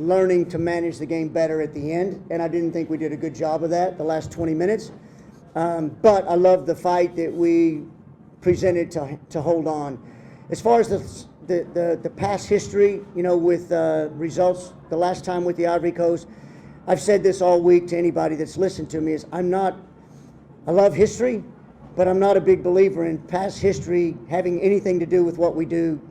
learning to manage the game better at the end, and I didn't think we did a good job of that the last 20 minutes. But I love the fight that we presented to hold on. As far as the past history, you know, with results, the last time with the Ivory Coast, I've said this all week to anybody that's listened to me, is I love history, but I'm not a big believer in past history having anything to do with what we do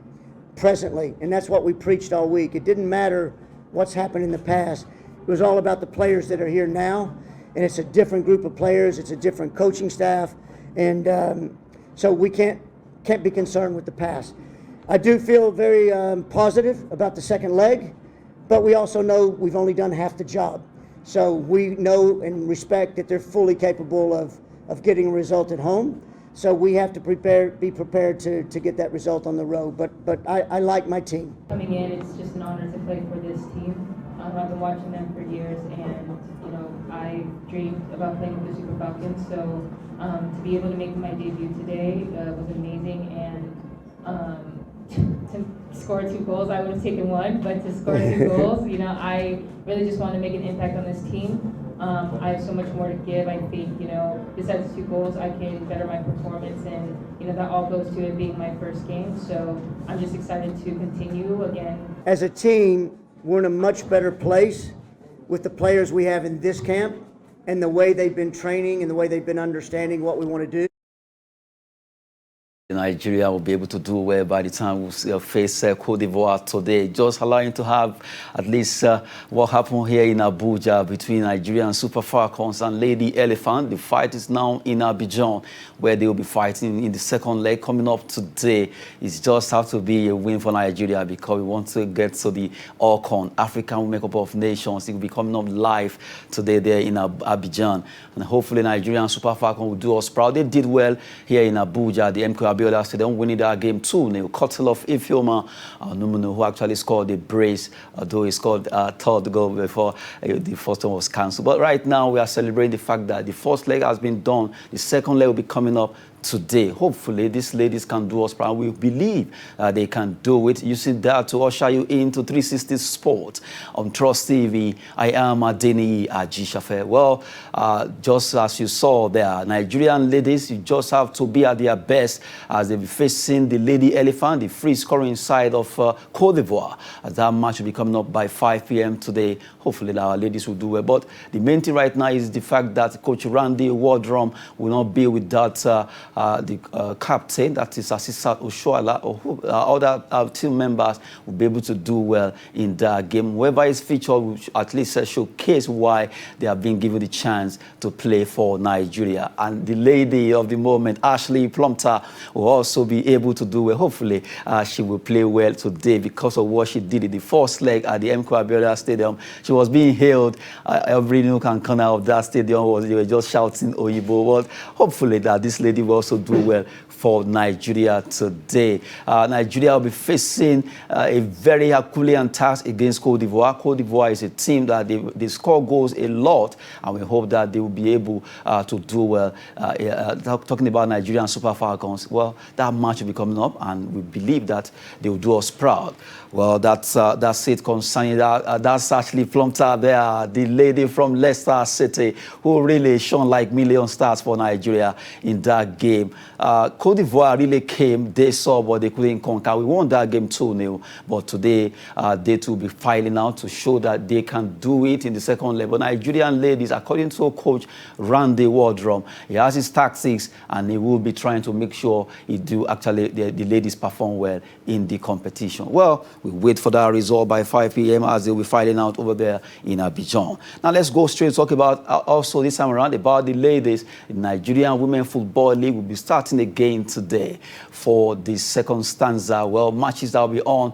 presently, and that's what we preached all week. It didn't matter what's happened in the past. It was all about the players that are here now, and it's a different group of players, it's a different coaching staff, and so we can't be concerned with the past. I do feel very positive about the second leg, but we also know we've only done half the job. So we know and respect that they're fully capable of getting a result at home. So we have to be prepared to get that result on the road. But I like my team. Coming in, it's just an honor to play for this team. I've been watching them for years, and you know, I dreamed about playing with the Super Falcons. So to be able to make my debut today was amazing, and to score 2 goals, I would have taken 1, but to score 2 goals, you know, I really just want to make an impact on this team. I have so much more to give. I think, you know, besides 2 goals, I can better my performance, and you know, that all goes to it being my first game. So I'm just excited to continue again. As a team, we're in a much better place with the players we have in this camp and the way they've been training and the way they've been understanding what we want to do. Nigeria will be able to do well by the time we face Cote d'Ivoire today. Just allowing to have at least what happened here in Abuja between Nigeria and Super Falcons and Lady Elephant. The fight is now in Abidjan, where they will be fighting in the second leg coming up today. It just have to be a win for Nigeria because we want to get to the AFCON, African Women Cup of Nations. It will be coming up live today there in Abidjan. And hopefully Nigeria and Super Falcons will do us proud. They did well here in Abuja. The MKO Stadium, winning that game 2-0. Cuttle of Ifeoma Numunu, who actually scored the brace, although he scored a third goal before the first one was cancelled. But right now we are celebrating the fact that the first leg has been done. The second leg will be coming up today. Hopefully these ladies can do us proud. We believe they can do it. Using that to usher you into 360 Sports on Trust TV. I am Adeni Ajishafe. Well, just as you saw there, Nigerian ladies, you just have to be at their best as they be facing the Lady Elephant, the free scoring side of Cote d'Ivoire. As that match will be coming up by 5 p.m. today. Hopefully our ladies will do well. But the main thing right now is the fact that Coach Randy Wardrum will not be without the captain, that is Assistant Oshoala, or other team members will be able to do well in that game. Whoever is featured will at least showcase why they have been given the chance to play for Nigeria. And the lady of the moment, Ashley Plumter, will also be able to do well. Hopefully, she will play well today because of what she did in the first leg at the MKO Abiola Stadium. She was being hailed every nook and corner of that stadium. They were just shouting Oyibo. But hopefully that this lady will also do well for Nigeria today. Nigeria will be facing a very Herculean task against Cote d'Ivoire. Cote d'Ivoire is a team that they score goals a lot, and we hope that they will be able to do well. Talking about Nigerian Super Falcons, well, that match will be coming up, and we believe that they will do us proud. Well, that's it concerning that. That's actually Plumter there, the lady from Leicester City, who really shone like million stars for Nigeria in that game. Cote d'Ivoire really came, they saw, but they couldn't conquer. We won that game 2-0, but today they too will be filing out to show that they can do it in the second level. Nigerian ladies, according to Coach Randy Wardrum, he has his tactics, and he will be trying to make sure he do actually the ladies perform well in the competition. Well, we wait for that result by 5 p.m. as they'll be filing out over there in Abidjan. Now let's go straight to talk about also this time around about the ladies. The Nigerian Women Football League will be starting again today for the second stanza. Well, matches that will be on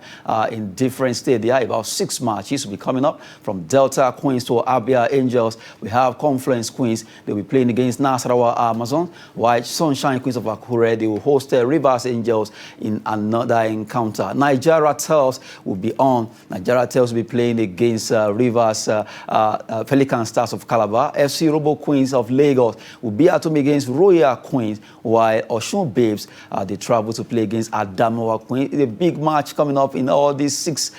in different stadia. About 6 matches will be coming up from Delta Queens to Abia Angels. We have Confluence Queens. They'll be playing against Nasarawa Amazon, while Sunshine Queens of Akure, they will host Rivers Angels in another encounter. Nigeria Tells Tales will be on. Nigeria Tales will be playing against Rivers Pelican Stars of Calabar. FC Robo Queens of Lagos will be at home against Royal Queens, while Osun Babes they travel to play against Adamawa Queens. It's a big match coming up in all these 6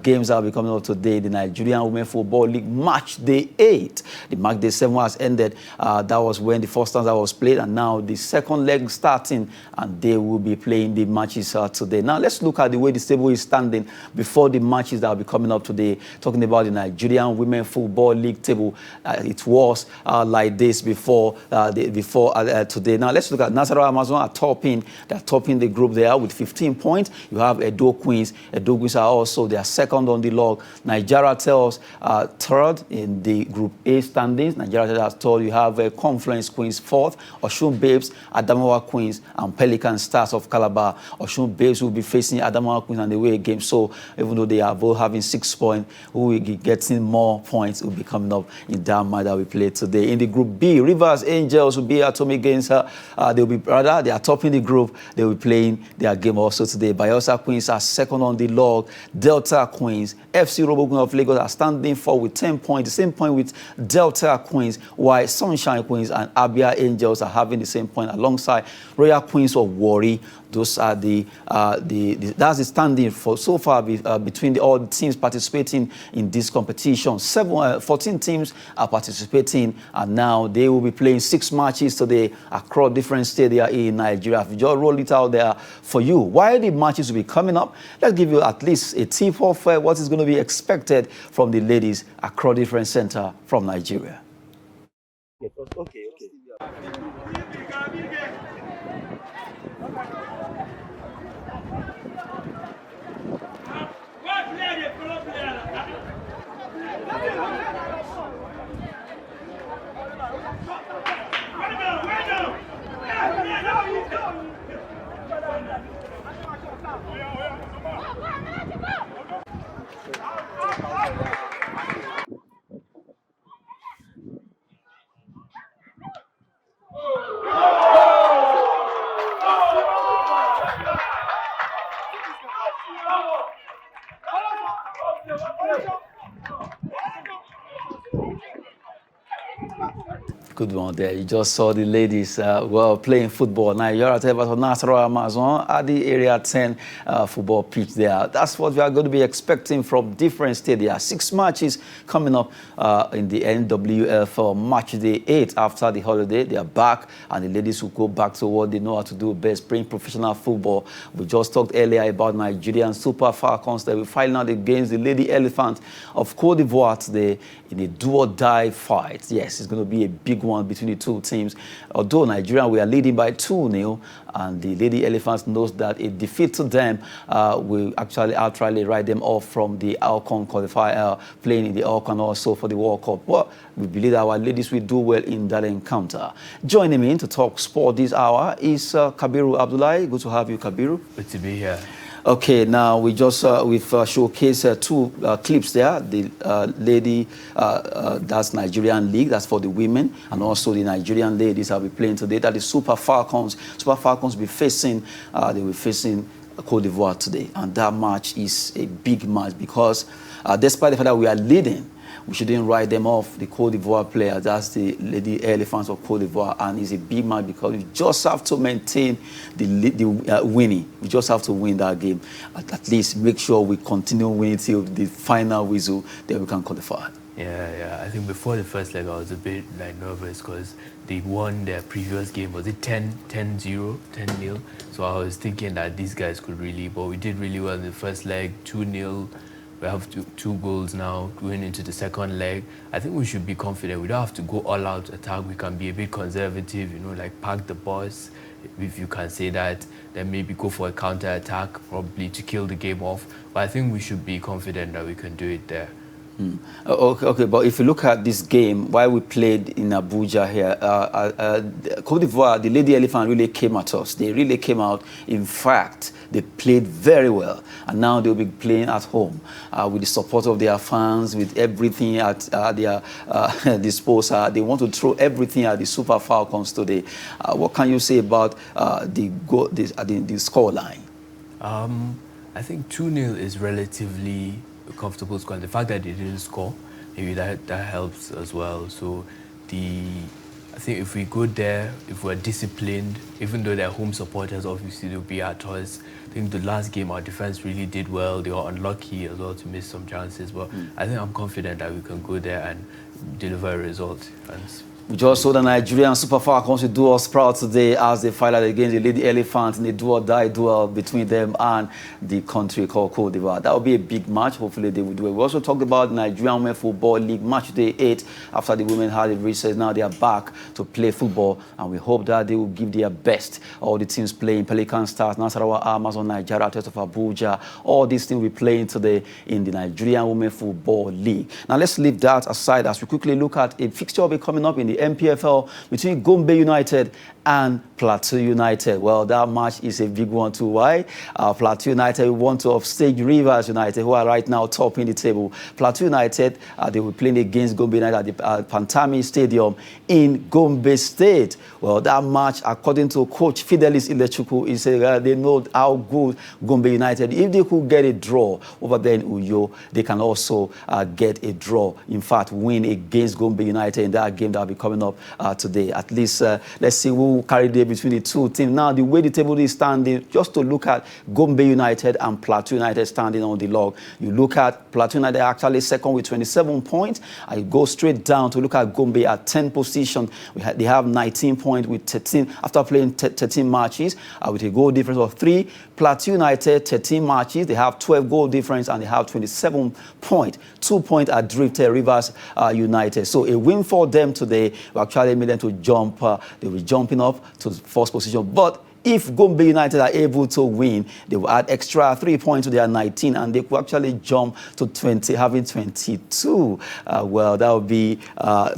games that will be coming up today. The Nigerian Women Football League Match Day 8. The Match Day 7 has ended. That was when the first stanza was played, and now the second leg starting, and they will be playing the matches today. Now let's look at the way the table is standing before the matches that will be coming up today. Talking about the Nigerian Women Football League table, it was like this before today. Now let's look at Nasarawa Amazon are topping. They're topping the group there with 15 points. You have Edo Queens. Edo Queens are also their second on the log. Nigeria Tales third in the Group A standings. Nigeria Tales third. You have Confluence Queens fourth. Osun Babes, Adamawa Queens, and Pelican Stars of Calabar. Osun Babes will be facing Adamawa Queens on the away game. So even though they are both having 6 points, who will be getting more points will be coming up in that match that we played today. In the Group B, Rivers Angels will be at home against they are topping the group. They will be playing their game also today. Bayelsa Queens are second on the log. Delta Queens, FC Robo Queens of Lagos are standing forward with 10 points, the same point with Delta Queens, while Sunshine Queens and Abia Angels are having the same point alongside Royal Queens of Warri. Those are that's the standing for so far between all the teams participating in this competition. 14 teams are participating, and now they will be playing 6 matches today across different stadia in Nigeria. If you just roll it out there for you, while the matches will be coming up, let's give you at least a tip of what is going to be expected from the ladies across different centers from Nigeria. Okay. Good one there. You just saw the ladies playing football. Now you're at Nasarawa Amazon at the Area 10 football pitch there. That's what we are going to be expecting from different stadia. 6 matches coming up in the NWFL Match Day 8 after the holiday. They are back, and the ladies will go back to what they know how to do best, playing professional football. We just talked earlier about Nigerian Super Falcons. They will fight out against the Lady Elephant of Cote d'Ivoire today in a do-or-die fight. Yes, it's going to be a big one between the two teams. Although Nigeria, we are leading by 2-0, and the Lady Elephants knows that a defeat to them will actually outrightly write them off from the Alcon qualifier, playing in the Alcon also for the World Cup. But we believe that our ladies will do well in that encounter. Joining me to talk sport this hour is Kabiru Abdullahi. Good to have you, Kabiru. Good to be here. Okay, now we've showcased 2 clips there. The lady, that's Nigerian League, that's for the women, and also the Nigerian ladies will be playing today. That is Super Falcons. Super Falcons will be facing Cote d'Ivoire today, and that match is a big match because despite the fact that we are leading, we shouldn't write them off, the Cote d'Ivoire players. That's the Lady Elephants of Cote d'Ivoire, and it's a big match because we just have to maintain the winning. We just have to win that game. At least make sure we continue winning till the final whistle, then we can qualify. Yeah. I think before the first leg, I was a bit nervous because they won their previous game. Was it 10-0? So I was thinking that these guys could really, but we did really well in the first leg, 2-0. We have 2 goals now going into the second leg. I think we should be confident. We don't have to go all out attack. We can be a bit conservative, like park the bus, if you can say that. Then maybe go for a counter attack, probably to kill the game off. But I think we should be confident that we can do it there. Okay, but if you look at this game, while we played in Abuja here, Cote d'Ivoire, the Lady Elephant really came at us. They really came out. In fact, they played very well, and now they'll be playing at home with the support of their fans, with everything at their disposal. They want to throw everything at the Super Falcons today. What can you say about the score line? I think 2-0 is relatively a comfortable score. And the fact that they didn't score, maybe that helps as well. So I think if we go there, if we're disciplined, even though they're home supporters, obviously they'll be at us. I think the last game our defense really did well. They were unlucky as well to miss some chances, but I think I'm confident that we can go there and deliver a result. And we just saw the Nigerian Super Falcons to do us proud today as they fight against the Lady Elephants in a do-or-die duel between them and the country called Cote d'Ivoire. That will be a big match. Hopefully they will do it. We also talked about the Nigerian Women Football League match day 8 after the women had a recess. Now they are back to play football, and we hope that they will give their best. All the teams playing, Pelican Stars, Nasarawa, Amazon, Nigeria, Test of Abuja, all these things will be playing today in the Nigerian Women Football League. Now let's leave that aside as we quickly look at a fixture will be coming up in the NPFL between Gombe United and Plateau United. Well, that match is a big one too. Why? Plateau United want to upstage Rivers United, who are right now topping the table. Plateau United, they will be playing against Gombe United at the Pantami Stadium in Gombe State. Well, that match, according to Coach Fidelis Ilechukwu, he said they know how good Gombe United. If they could get a draw over there in Uyo, they can also get a draw. In fact, win against Gombe United in that game that will be coming up today. At least, let's see who carry day between the two teams. Now, the way the table is standing, just to look at Gombe United and Plateau United standing on the log. You look at Plateau United actually second with 27 points. I go straight down to look at Gombe at 10th position. They have 19 points with 13 after playing 13 matches with a goal difference of 3. Plateau United 13 matches. They have 12 goal difference and they have 27 points. 2 points adrift Rivers United. So a win for them today will actually made them to jump. They will be jumping up to the first position. But if Gombe United are able to win, they will add extra 3 points to their 19, and they could actually jump to 20, having 22. Well, that will be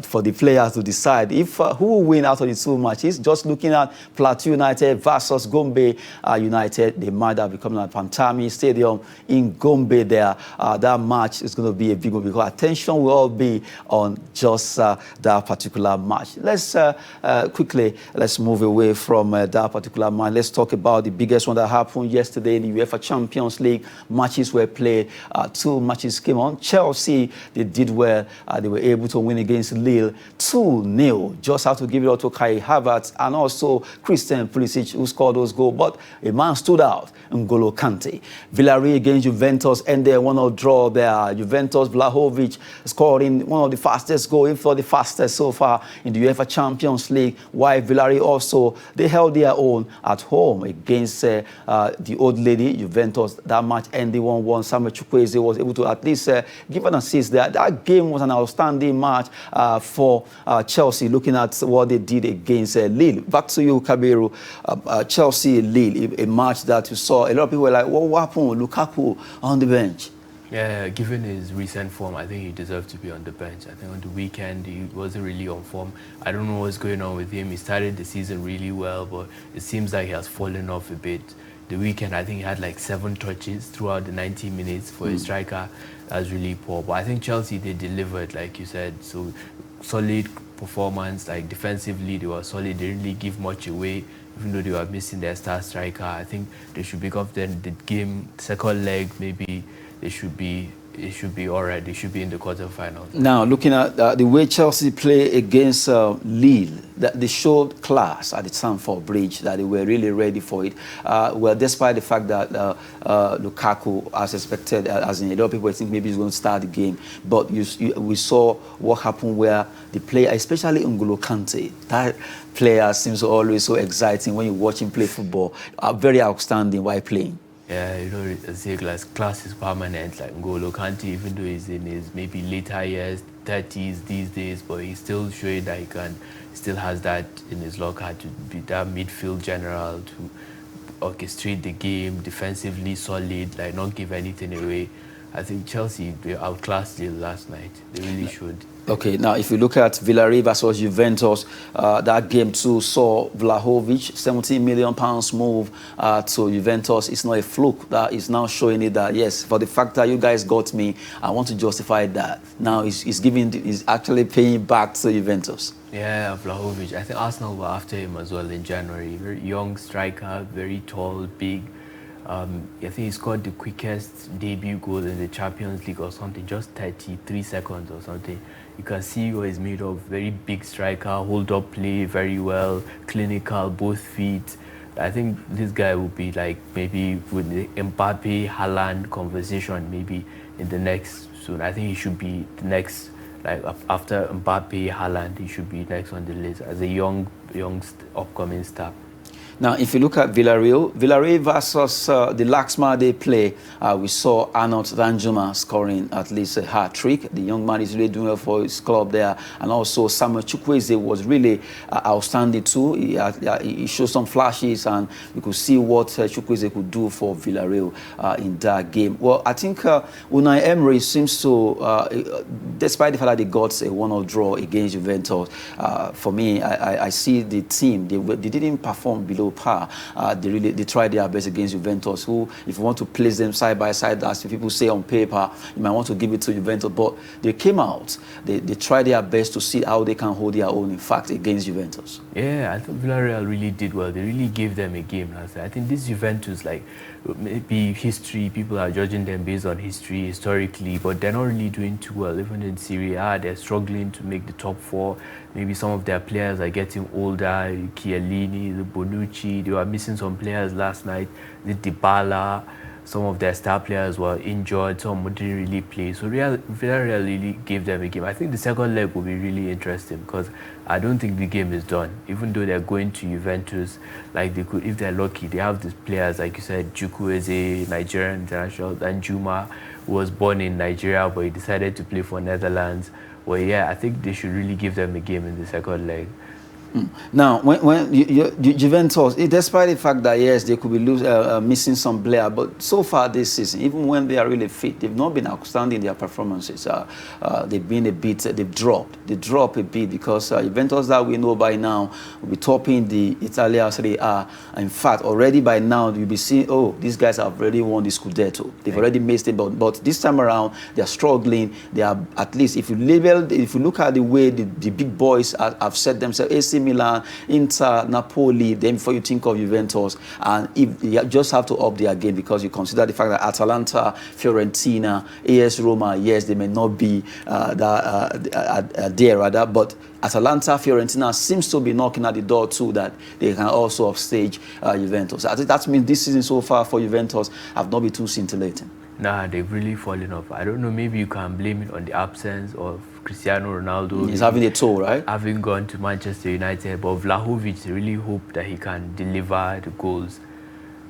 for the players to decide if who will win out of the two matches. Just looking at Plateau United versus Gombe United, the match that will be coming at Pantami Stadium in Gombe there. That match is going to be a big one because attention will all be on just that particular match. Let's quickly, let's move away from that particular match. Let's talk about the biggest one that happened yesterday in the UEFA Champions League. Matches were played. 2 matches came on. Chelsea, they did well. They were able to win against Lille 2-0. Just have to give it all to Kai Havertz and also Christian Pulisic, who scored those goals. But a man stood out, N'Golo Kante. Villarreal against Juventus ended 1-0 draw there. Juventus, Vlahovic scoring one of the fastest goals, if not the fastest so far in the UEFA Champions League. While Villarreal also, they held their own at home against the old lady, Juventus. That match ended 1-1. Samuel Chukwueze was able to at least give an assist there. That game was an outstanding match for Chelsea, looking at what they did against Lille. Back to you, Kabiru. Chelsea-Lille, a match that you saw. A lot of people were like, what happened? Lukaku on the bench. Yeah, given his recent form, I think he deserved to be on the bench. I think on the weekend, he wasn't really on form. I don't know what's going on with him. He started the season really well, but it seems like he has fallen off a bit. The weekend, I think he had like 7 touches throughout the 90 minutes for a striker. That's really poor. But I think Chelsea, they delivered, like you said. So solid performance, like defensively, they were solid. They didn't really give much away, even though they were missing their star striker. I think they should be confident. The game, second leg, maybe it should be all right. They should be in the quarterfinals. Now, looking at the way Chelsea play against Lille, they showed class at the Stamford Bridge, that they were really ready for it. Well, despite the fact that Lukaku, as expected, as in a lot of people think maybe he's going to start the game, but we saw what happened where the player, especially N'Golo Kante, that player seems always so exciting when you watch him play football. Very outstanding while playing. Yeah, you know, class is permanent. Like N'Golo Kante, even though he's in his maybe later years, 30s these days, but he's still showing that he still has that in his locker to be that midfield general, to orchestrate the game, defensively solid, like not give anything away. I think Chelsea, they outclassed Lille last night. They really should. Okay, now if you look at Villarreal versus Juventus, that game too saw Vlahovic, £17 million move to Juventus. It's not a fluke. That is now showing it that, yes, for the fact that you guys got me, I want to justify that. Now he's actually paying back to Juventus. Yeah, Vlahovic. I think Arsenal were after him as well in January. Very young striker, very tall, big. I think he scored the quickest debut goal in the Champions League or something, just 33 seconds or something. You can see what he's made of. Very big striker, hold up play very well, clinical, both feet. I think this guy will be like maybe with the Mbappe, Haaland conversation maybe in the next soon. I think he should be the next, like after Mbappe, Haaland, he should be next on the list as a young upcoming star. Now, if you look at Villarreal versus the Laxma they play, we saw Arnold Danjuma scoring at least a hat-trick. The young man is really doing well for his club there. And also Samuel Chukwueze was really outstanding too. He showed some flashes, and we could see what Chukwueze could do for Villarreal in that game. Well, I think Unai Emery seems to, despite the fact that they got a 1-1 draw against Juventus, for me, I see the team, they didn't perform below par. They tried their best against Juventus, who, if you want to place them side by side, as people say on paper, you might want to give it to Juventus, but they came out, they tried their best to see how they can hold their own, in fact, against Juventus. Yeah, I thought Villarreal really did well. They really gave them a game last night. I think this Juventus, like, maybe history, people are judging them based on history, historically, but they're not really doing too well. Even in Serie A, they're struggling to make the top 4. Maybe some of their players are getting older, Chiellini, the Bonucci, they were missing some players last night, the Dybala, some of their star players were injured, some didn't really play. So Villarreal really gave them a game. I think the second leg will be really interesting because I don't think the game is done. Even though they're going to Juventus, like they could, if they're lucky, they have these players, like you said, Chukwueze, Nigerian international, and Juma, who was born in Nigeria, but he decided to play for Netherlands. Well, yeah, I think they should really give them a game in the second leg. Now, when Juventus, despite the fact that yes, they could be missing some player, but so far this season, even when they are really fit, they've not been outstanding in their performances. They've been a bit, they drop a bit because Juventus that we know by now will be topping the Italian Serie A. In fact, already by now you'll be seeing, oh, these guys have already won the Scudetto. They've already missed it, but this time around they are struggling. They are, at least if you look at the way the big boys have set themselves, AC Milan, Inter, Napoli, then before you think of Juventus, and if you just have to up their game because you consider the fact that Atalanta, Fiorentina, AS Roma, yes, they may not be there rather, but Atalanta, Fiorentina seems to be knocking at the door too that they can also upstage Juventus. I think that means this season so far for Juventus have not been too scintillating. Nah, they've really fallen off. I don't know, maybe you can blame it on the absence of Cristiano Ronaldo. He's having a tour, right? Having gone to Manchester United, but Vlahovic really hope that he can deliver the goals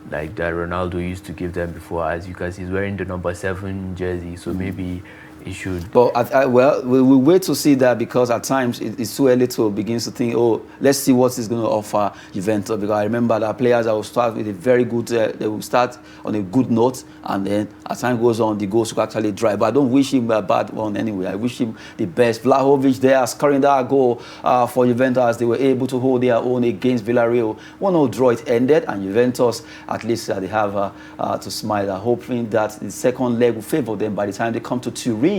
like that Ronaldo used to give them before. As you can see, he's wearing the number 7 jersey, so maybe he should. But well, we'll wait to see that because at times it's too early to begin to think, oh, let's see what is going to offer Juventus. Because I remember that players that will start with a very good, they will start on a good note, and then as time goes on, the goals will actually dry. But I don't wish him a bad one anyway. I wish him the best. Vlahovic there scoring that goal for Juventus as they were able to hold their own against Villarreal. 1-0 draw, it ended, and Juventus, at least they have to smile, hoping that the second leg will favor them by the time they come to Turin.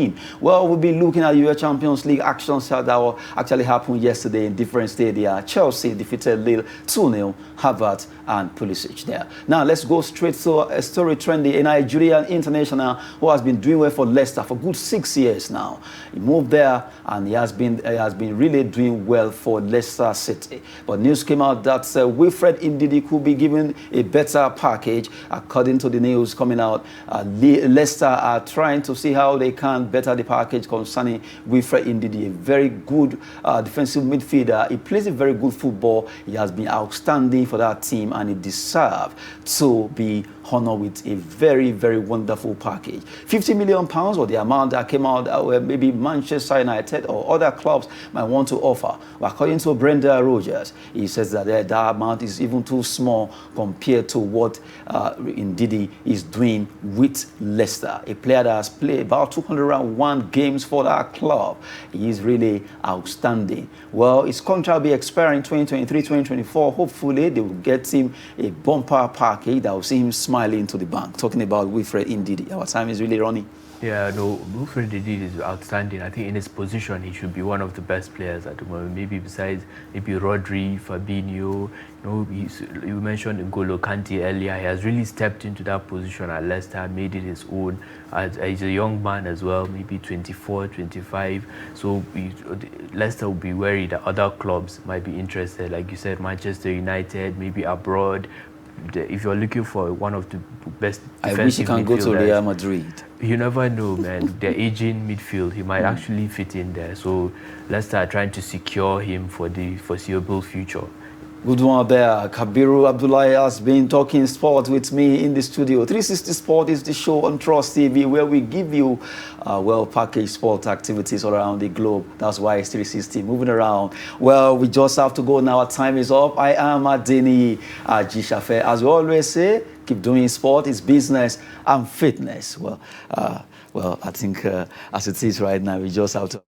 Well, we'll be looking at UEFA Champions League actions that actually happened yesterday in different stadia. Chelsea defeated Lille 2-0, Havertz and Pulisic there. Now, let's go straight to a story trendy. A Nigerian international who has been doing well for Leicester for good 6 years now. He moved there and he has been really doing well for Leicester City. But news came out that Wilfred Ndidi could be given a better package. According to the news coming out, Leicester are trying to see how they can better the package concerning Wilfred Ndidi, a very good defensive midfielder. He plays a very good football. He has been outstanding for that team and he deserves to be honored with a very, very wonderful package. £50 million was the amount that came out that where maybe Manchester United or other clubs might want to offer. But according to Brenda Rogers, he says that that amount is even too small compared to what Ndidi is doing with Leicester. A player that has played about 201 games for that club. He is really outstanding. Well, his contract will be expiring 2023-2024. Hopefully, they will get him a bumper package that will see him smiling to the bank. Talking about Wilfred Ndidi. Our time is really running. Yeah, no, Wilfred Ndidi is outstanding. I think in his position, he should be one of the best players at the moment. Maybe besides maybe Rodri, Fabinho. You mentioned N'Golo Kante earlier. He has really stepped into that position at Leicester, made it his own. He's a young man as well, maybe 24, 25. So Leicester will be worried that other clubs might be interested. Like you said, Manchester United, maybe abroad. If you're looking for one of the best defensive I wish he can go to midfielders, Real Madrid. you never know, man. They're aging midfield. He might actually fit in there. So Leicester are trying to secure him for the foreseeable future. Good one there. Kabiru Abdullahi has been talking sport with me in the studio. 360 Sport is the show on Trust TV where we give you well-packaged sport activities all around the globe. That's why it's 360. Moving around. Well, we just have to go now. Our time is up. I am Adeni Ajishafe. As we always say, keep doing sport. It's business and fitness. Well, I think as it is right now, we just have to...